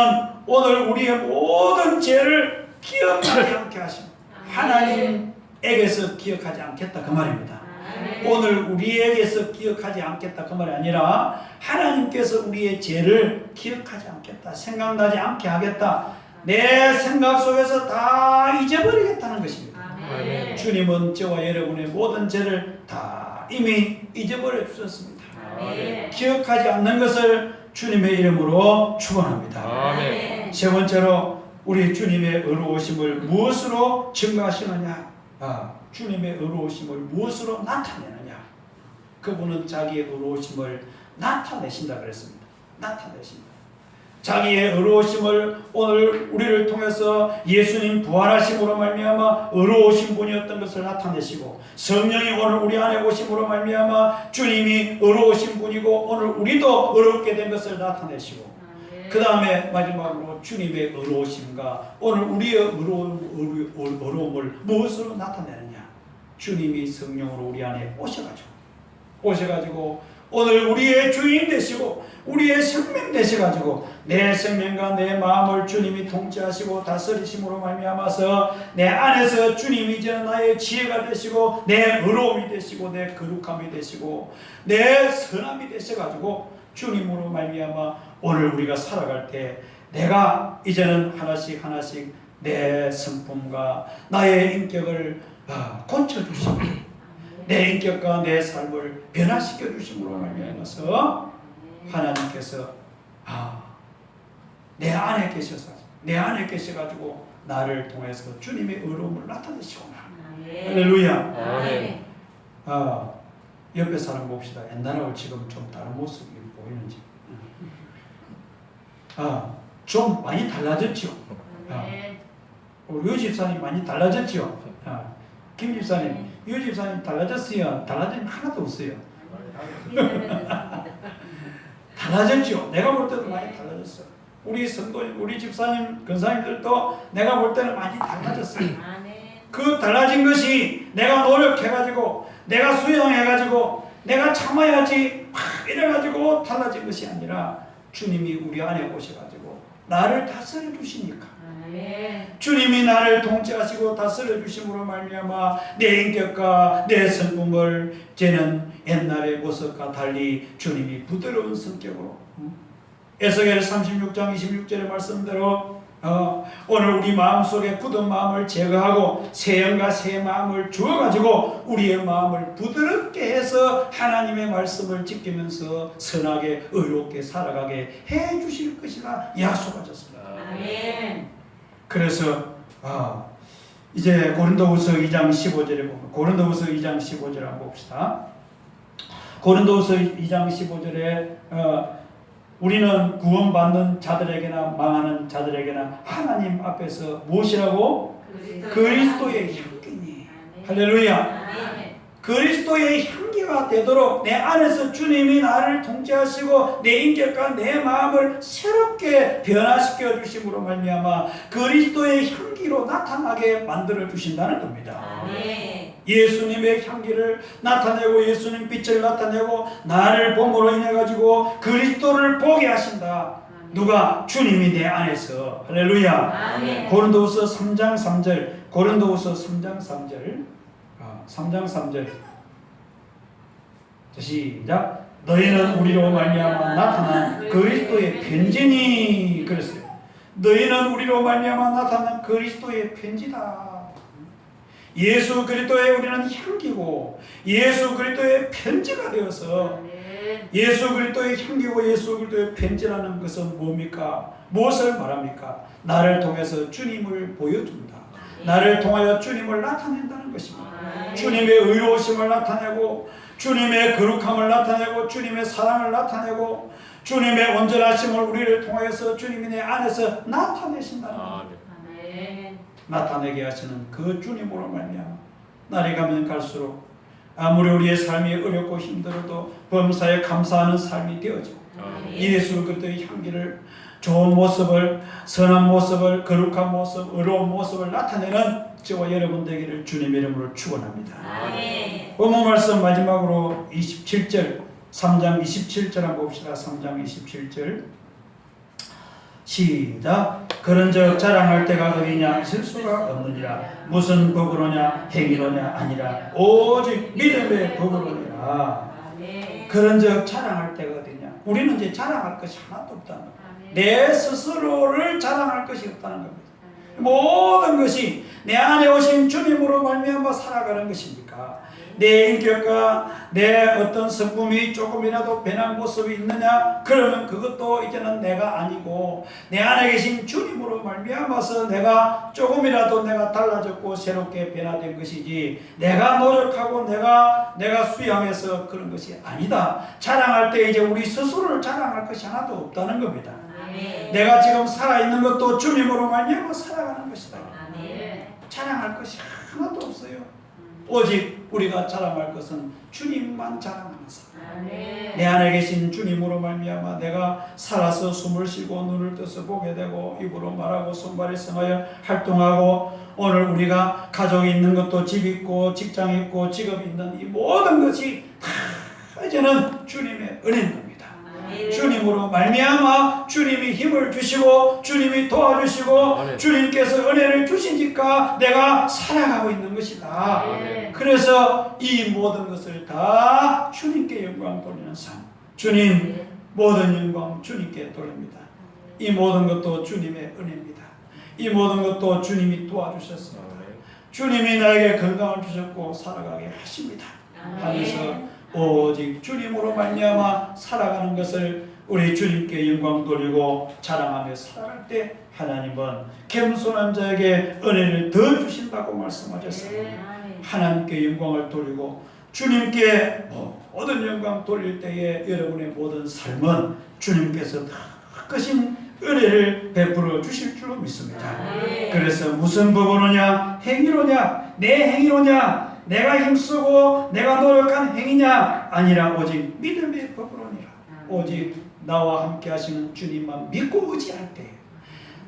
오늘 우리의 모든 죄를 기억하지 않게 하십니다. 하나님에게서 기억하지 않겠다 그 말입니다. 오늘 우리에게서 기억하지 않겠다 그 말이 아니라 하나님께서 우리의 죄를 기억하지 않겠다, 생각나지 않게 하겠다, 내 생각 속에서 다 잊어버리겠다는 것입니다. 주님은 저와 여러분의 모든 죄를 다 이미 잊어버려 주셨습니다. 기억하지 않는 것을 주님의 이름으로 축원합니다. 세 번째로 우리 주님의 의로우심을 무엇으로 증거하시느냐? 주님의 의로우심을 무엇으로 나타내느냐? 그분은 자기의 의로우심을 나타내신다 그랬습니다. 나타내신다. 자기의 의로우심을 오늘 우리를 통해서 예수님 부활하심으로 말미암아 의로우신 분이었던 것을 나타내시고, 성령이 오늘 우리 안에 오심으로 말미암아 주님이 의로우신 분이고 오늘 우리도 의롭게 된 것을 나타내시고, 그 다음에 마지막으로 주님의 의로우심과 오늘 우리의 의로움을 무엇으로 나타내느냐? 주님이 성령으로 우리 안에 오셔가지고 오늘 우리의 주인 되시고 우리의 생명 되셔가지고 내 생명과 내 마음을 주님이 통치하시고 다스리심으로 말미암아서 내 안에서 주님이 이제 나의 지혜가 되시고 내 의로움이 되시고 내 거룩함이 되시고 내 선함이 되셔가지고 주님으로 말미암아 오늘 우리가 살아갈 때 내가 이제는 하나씩 내 성품과 나의 인격을 고쳐주시고 내 인격과 내 삶을 변화시켜 주심으로 말미암아서 하나님께서 내 안에 계셔가지고 나를 통해서 주님의 의로움을 나타내시구나. 할렐루야. 옆에 사람 봅시다. 옛날하고 지금 좀 다른 모습이 보이는지. 좀 많이 달라졌죠. 우리 유 집사님 많이 달라졌죠. 김 집사님, 유 집사님 달라졌어요. 달라진 하나도 없어요. 달라졌죠. 내가 볼 때도 많이 달라졌어요. 우리 성도님, 우리 집사님, 권사님들도 내가 볼 때는 많이 달라졌어요. 그 달라진 것이 내가 노력해가지고 내가 수용해가지고 내가 참아야지 이래가지고 달라진 것이 아니라 주님이 우리 안에 오셔가지고 나를 다스려 주시니까 주님이 나를 통치하시고 다스려 주심으로 말미암아 내 인격과 내 성품을 이제는 옛날의 모습과 달리 주님이 부드러운 성격으로 에스겔 36장 26절의 말씀대로 오늘 우리 마음속에 굳은 마음을 제거하고 새 영과 새 마음을 주어가지고 우리의 마음을 부드럽게 해서 하나님의 말씀을 지키면서 선하게 의롭게 살아가게 해주실 것이라 약속하셨습니다. 아멘. 그래서 이제 고린도후서 2장 15절에 보면 고린도후서 2장 15절 한번 봅시다. 고린도후서 2장 15절에 우리는 구원받는 자들에게나 망하는 자들에게나 하나님 앞에서 무엇이라고? 그리스도의 향기니. 할렐루야. 그리스도의 향기가 되도록 내 안에서 주님이 나를 통치하시고 내 인격과 내 마음을 새롭게 변화시켜 주심으로 말미암아 그리스도의 향기로 나타나게 만들어 주신다는 겁니다. 예수님의 향기를 나타내고 예수님 빛을 나타내고 나를 봄으로 인해 가지고 그리스도를 보게 하신다. 누가? 주님이 내 안에서. 할렐루야. 고린도후서 3장 3절. 고린도후서 3장 3절. 3장 3절. 시작. 너희는 우리로 말미암아 나타난 그리스도의 편지니. 그랬어요. 너희는 우리로 말미암아 나타난 그리스도의 편지다. 예수 그리스도의 우리는 향기고 예수 그리스도의 편지가 되어서 예수 그리스도의 향기고 예수 그리스도의 편지라는 것은 뭡니까? 무엇을 말합니까? 나를 통해서 주님을 보여준다. 나를 통하여 주님을 나타낸다는 것입니다. 주님의 의로우심을 나타내고 주님의 거룩함을 나타내고 주님의 사랑을 나타내고 주님의 온전하심을 우리를 통해서 주님이 내 안에서 나타내신다는 것입니다. 나타내게 하시는 그 주님으로 말미암아 날이 가면 갈수록 아무리 우리의 삶이 어렵고 힘들어도 범사에 감사하는 삶이 되어지고 예수 그리스도의 향기를 좋은 모습을 선한 모습을 거룩한 모습 의로운 모습을 나타내는 저와 여러분 되기를 주님의 이름으로 축원합니다. 본문 말씀 마지막으로 27절 3장 27절 한번 봅시다. 3장 27절 시작. 그런즉 자랑할 때가 어디냐 있을 수가 없느니라. 무슨 법으로냐 행위로냐 아니라 오직 믿음의 법으로니라. 그런즉 자랑할 때가 어디냐. 우리는 이제 자랑할 것이 하나도 없다는 겁니다. 내 스스로를 자랑할 것이 없다는 겁니다. 모든 것이 내 안에 오신 주님으로 말미암아 살아가는 것입니까? 내 인격과 내 어떤 성품이 조금이라도 변한 모습이 있느냐? 그러면 그것도 이제는 내가 아니고 내 안에 계신 주님으로 말미암아서 내가 조금이라도 내가 달라졌고 새롭게 변화된 것이지 내가 노력하고 내가 수양해서 그런 것이 아니다. 자랑할 때 이제 우리 스스로를 자랑할 것이 하나도 없다는 겁니다. 내가 지금 살아있는 것도 주님으로 말미암아 살아가는 것이다. 자랑할 것이 하나도 없어요. 오직 우리가 자랑할 것은 주님만 자랑하면서 내 안에 계신 주님으로 말미암아 내가 살아서 숨을 쉬고 눈을 떠서 보게 되고 입으로 말하고 손발이 성하여 활동하고 오늘 우리가 가족이 있는 것도 집 있고 직장 있고 직업 있는 이 모든 것이 다 첫째는 주님의 은혜인 겁니다. 주님으로 말미암아 주님이 힘을 주시고 주님이 도와주시고 주님께서 은혜를 주시니까 내가 살아가고 있는 것이다. 그래서 이 모든 것을 다 주님께 영광 돌리는 삶. 주님 모든 영광 주님께 돌립니다. 이 모든 것도 주님의 은혜입니다. 이 모든 것도 주님이 도와주셨습니다. 주님이 나에게 건강을 주셨고 살아가게 하십니다. 하면서 오직 주님으로 말미암아 살아가는 것을 우리 주님께 영광 돌리고 자랑하며 살아갈 때 하나님은 겸손한 자에게 은혜를 더 주신다고 말씀하셨습니다. 하나님께 영광을 돌리고 주님께 모든 영광 돌릴 때에 여러분의 모든 삶은 주님께서 다 크신 은혜를 베풀어 주실 줄로 믿습니다. 그래서 무슨 부분이냐, 행위로냐, 내 행위로냐, 내가 힘쓰고 내가 노력한 행위냐 아니라 오직 믿음의 법으로니라. 오직 나와 함께 하시는 주님만 믿고 의지할 때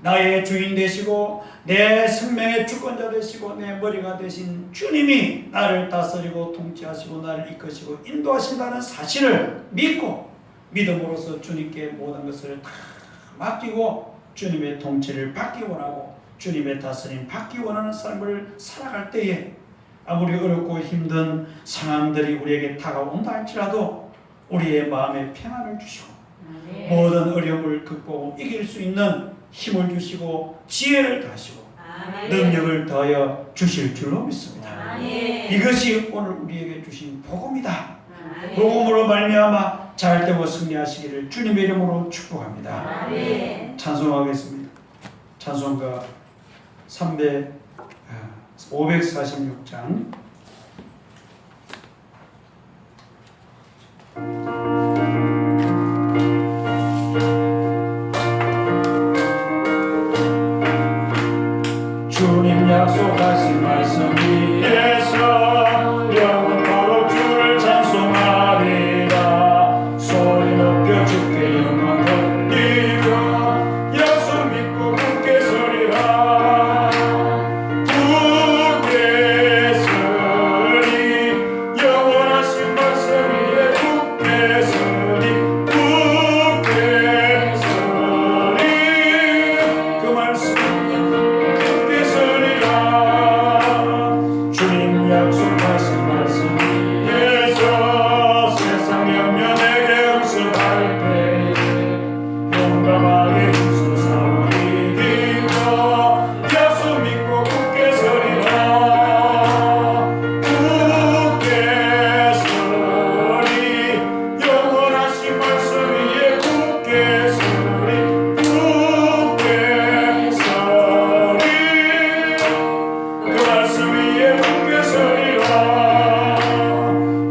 나의 주인 되시고 내 생명의 주권자 되시고 내 머리가 되신 주님이 나를 다스리고 통치하시고 나를 이끄시고 인도하신다는 사실을 믿고 믿음으로써 주님께 모든 것을 다 맡기고 주님의 통치를 받기 원하고 주님의 다스림 받기 원하는 삶을 살아갈 때에 아무리 어렵고 힘든 상황들이 우리에게 다가온다 할지라도 우리의 마음에 평안을 주시고 모든 어려움을 극복하고 이길 수 있는 힘을 주시고 지혜를 다하시고 능력을 더하여 주실 줄로 믿습니다. 이것이 오늘 우리에게 주신 복음이다. 복음으로 말미암아 잘되고 승리하시기를 주님의 이름으로 축복합니다. 찬송하겠습니다. 찬송가 546장 주님 약속하신 말씀 위에서 영원토록 주를 찬송하리라. 소리 높여 주께 영광 돌리며 약속 믿고 굳게 서리라. 굳게 서리 영원하신 말씀 위에 굳게 서리 굳게 서리 그 말씀 주님 약속하신 말씀 위에서 세상 염려내게 응습할 때 용감하게 힘써 싸워 이기며 약속 믿고 굳게 서리라. 굳게 서리 영원하신 말씀 위에 굳게 서리 굳게 서리 그 말씀 위에 굳게 서리라.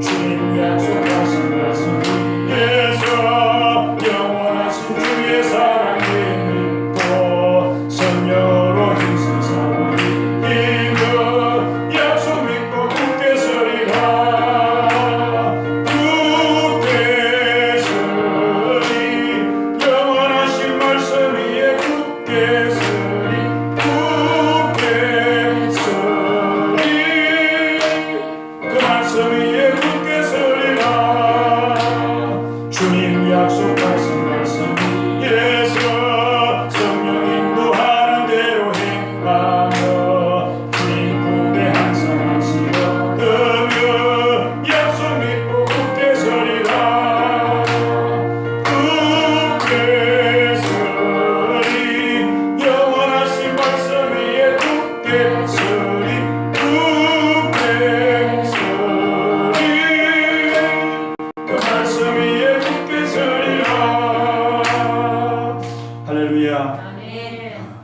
주님 약속하신 말씀 위에서 영원하신 주의 사랑을 믿고 성령으로 힘써 싸워 이기며 약속 믿고 굳게 서리라. 굳게 서리 영원하신 말씀 위에 굳게 서리 굳게 서리 그 말씀 위에 굳게 서리라. 주님 약속하신 말씀 위에서 성령 인도하는 대로 행하며 주님 품에 항상 안식을 얻으며 약속 믿고 굳게 서리라. 굳게 서리 영원하신 말씀 위에 굳게 서리 굳게 서리 그 말씀 위에 굳게 서리라. 할렐루야.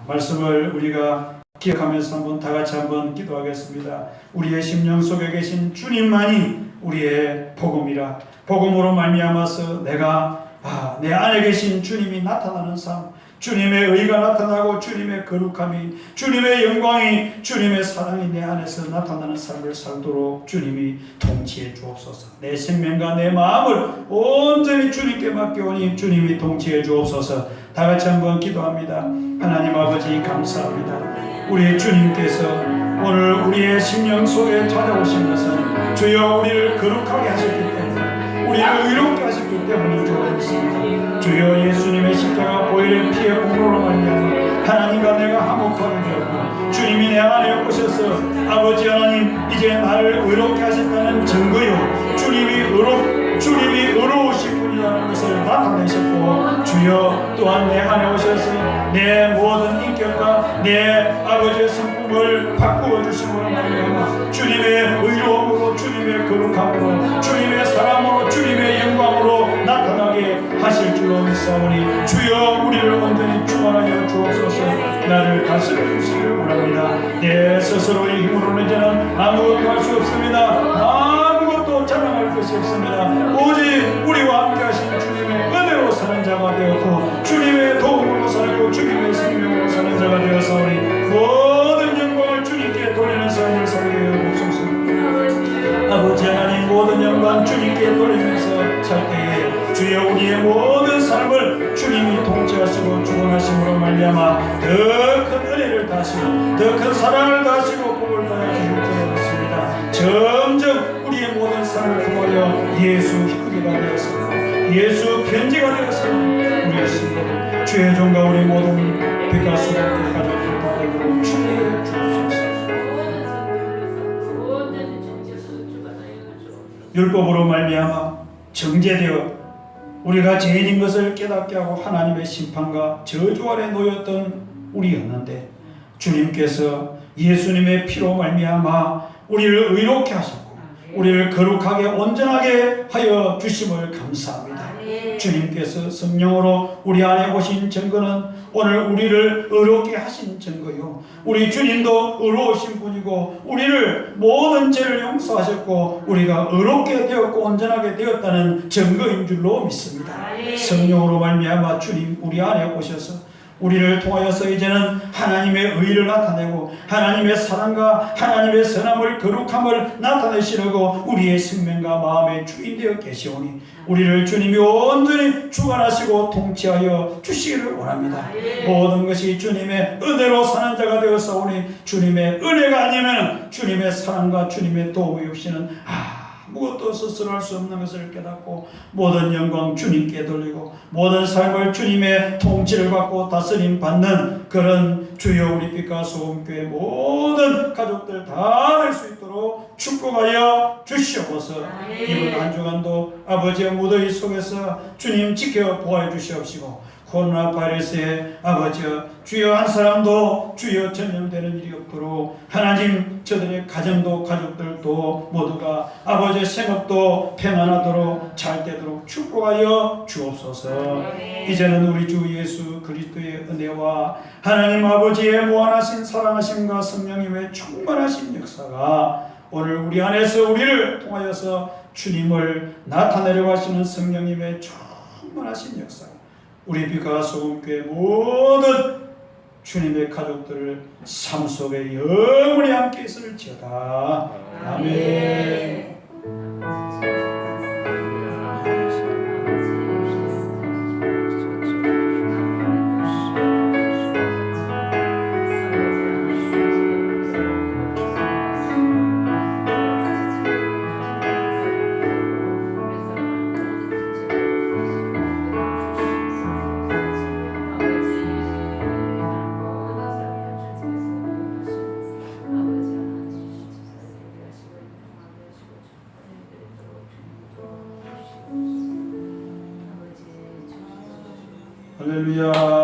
말씀을 우리가 기억하면서 한번 다 같이 한번 기도하겠습니다. 우리의 심령 속에 계신 주님만이 우리의 복음이라. 복음으로 말미암아서 내가 내 안에 계신 주님이 나타나는 삶, 주님의 의가 나타나고 주님의 거룩함이, 주님의 영광이, 주님의 사랑이 내 안에서 나타나는 삶을 살도록 주님이 통치해 주옵소서. 내 생명과 내 마음을 온전히 주님께 맡겨오니 주님이 통치해 주옵소서. 다 같이 한번 기도합니다. 하나님 아버지 감사합니다. 우리 주님께서 오늘 우리의 심령 속에 찾아오신 것은 주여 우리를 거룩하게 하셨기 때문에 우리를 의롭게 하셨기 때문에 주가 있습니다. 주여 예수님의 십자가 보혈의 피의 공로로 말미암아 하나님과 내가 화목하게 되었고 주님이 내 안에 오셔서 아버지 하나님 이제 나를 의롭게 하셨다는 증거요 주님이 의로우신 분이라는 것을 나타내셨고 주여 또한 내 안에 오셔서 내 모든 인격과 내 아버지의 성품을 바꾸어 주심으로 말미암아 주님의 의로움으로 주님의 거룩함으로 주님의 사랑으로 주님의 영광으로 나타나게 하실 줄로 믿사오니 주여 우리를 온전히 충만하여 주옵소서. 나를 다스려 주시길 원합니다. 내 스스로의 힘으로는 이제는 아무것도 할 수 없습니다. 아무것도 자랑할 것이 없습니다. 오직 우리와 함께 하신 주님의 은혜로 사는 자가 되었고 주님의 도움으로 살고 주님의 생명으로 사는 자가 되어서 우리 모든 영광을 주님께 돌리는 삶을 살게 하옵소서. 아버지 하나님 모든 영광 주님께 돌리면서 살 때에 주여 우리의 모든 삶을 주님이 통치하시고 주관하심으로 말미암아 더 큰 은혜를 다하시고 더 큰 사랑을 다하시고 복을 받아 주실 줄 믿습니다. 점점 우리의 모든 삶을 통하여 예수 향기가 되어서 예수 편지가 되어서 우리의 신들 주의 종과 우리 모든 빛과 수고를 가져올 바라고 축복해 주옵소서. 율법으로 말미암아 정죄되어 우리가 죄인인 것을 깨닫게 하고 하나님의 심판과 저주 아래 놓였던 우리였는데 주님께서 예수님의 피로 말미암아 우리를 의롭게 하셨고 우리를 거룩하게 온전하게 하여 주심을 감사합니다. 주님께서 성령으로 우리 안에 오신 증거는 오늘 우리를 의롭게 하신 증거요 우리 주님도 의로우신 분이고 우리를 모든 죄를 용서하셨고 우리가 의롭게 되었고 온전하게 되었다는 증거인 줄로 믿습니다. 성령으로 말미암아 주님 우리 안에 오셔서 우리를 통하여서 이제는 하나님의 의를 나타내고 하나님의 사랑과 하나님의 선함을 거룩함을 나타내시려고 우리의 생명과 마음의 주인 되어 계시오니 우리를 주님이 온전히 주관하시고 통치하여 주시기를 원합니다. 모든 것이 주님의 은혜로 사는 자가 되어서 오니 주님의 은혜가 아니면 주님의 사랑과 주님의 도움이 없이는 아무것도 스스로 할 수 없는 것을 깨닫고 모든 영광 주님께 돌리고 모든 삶을 주님의 통치를 받고 다스림 받는 그런 주여 우리 빛과 소금교회 모든 가족들 다 될 수 있도록 축복하여 주시옵소서. 이번 한 주간도 아버지의 무더위 속에서 주님 지켜 보호해 주시옵시고 코로나 바이러스에 아버지 주여 한 사람도 주여 전염되는 일이 없도록 하나님 저들의 가정도 가족들도 모두가 아버지의 생업도 평안하도록 잘 되도록 축복하여 주옵소서. 이제는 우리 주 예수 그리스도의 은혜와 하나님 아버지의 무한하신 사랑하심과 성령님의 충만하신 역사가 오늘 우리 안에서 우리를 통하여서 주님을 나타내려고 하시는 성령님의 충만하신 역사 우리 빛과 소금교회 모든 주님의 가족들을 삶 속에 영원히 함께 있을지어다. 아멘. 할렐루야.